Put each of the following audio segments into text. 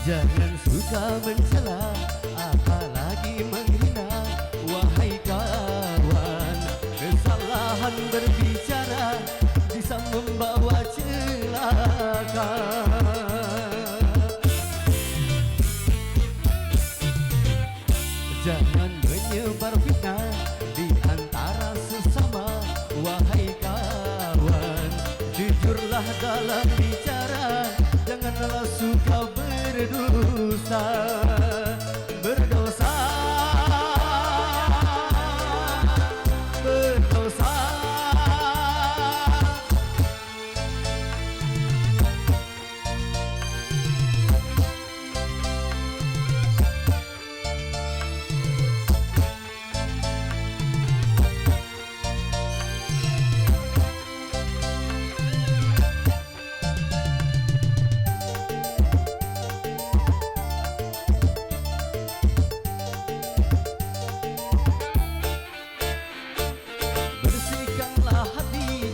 Jangan suka mencela, apalagi menghina. Wahai kawan, kesalahan berbicara bisa membawa celaka. Jangan menyebar fitnah di antara sesama. Wahai kawan, jujurlah dalam bicara, janganlah suka berdosa. Berdosa, berdosa.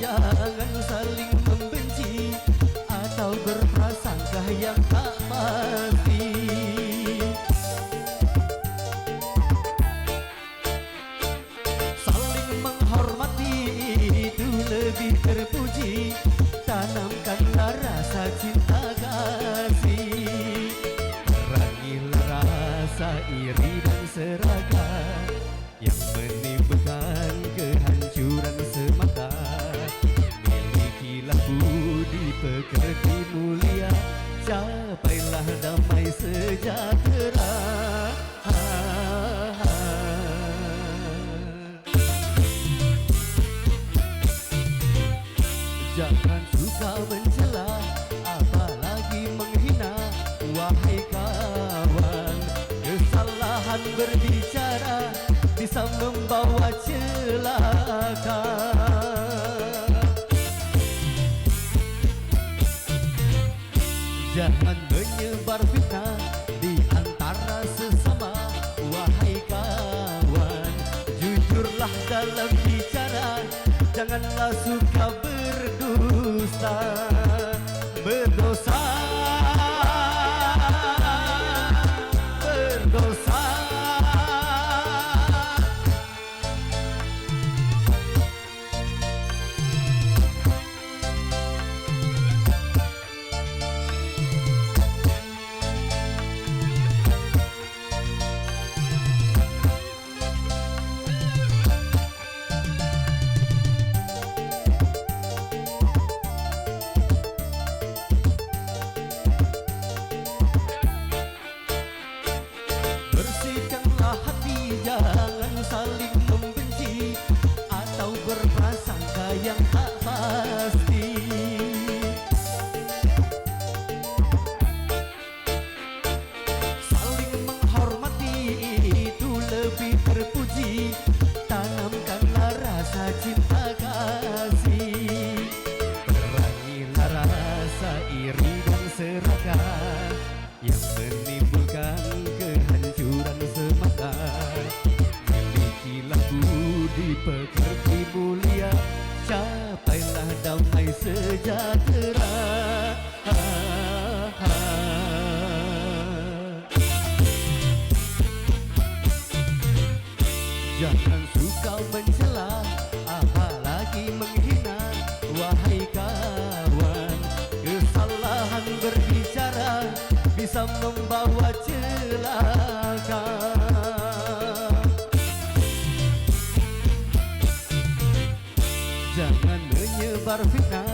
Jangan saling membenci atau berprasangka yang tak pasti. Saling menghormati itu lebih terpuji. Tanamkanlah rasa cinta kasih. Perangilah rasa iri dan serakah yang menimbulkan kehancuran semata. Milikilah budi pekerti mulia, capailah damai sejahtera. Jangan suka mencela, apalagi menghina. Wahai kawan, kesalahan berbicara bisa membawa celaka. Jangan menyebar fitnah di antara sesama. Wahai kawan, jujurlah dalam bicara, janganlah suka berdusta. Berdosa, berdosa. Jangan saling membenci atau berprasangka yang tak pasti. Saling menghormati itu lebih terpuji. Tanamkanlah rasa cinta kasih. Perangilah rasa iri dan serakah yang menimbulkan kehancuran semata. Milikilah budi pekerti mulia, capailah damai sejahtera. Jangan suka mencela, apalagi menghina. Wahai kawan, kesalahan berbicara bisa membawa celaka. Jangan menyebar fitnah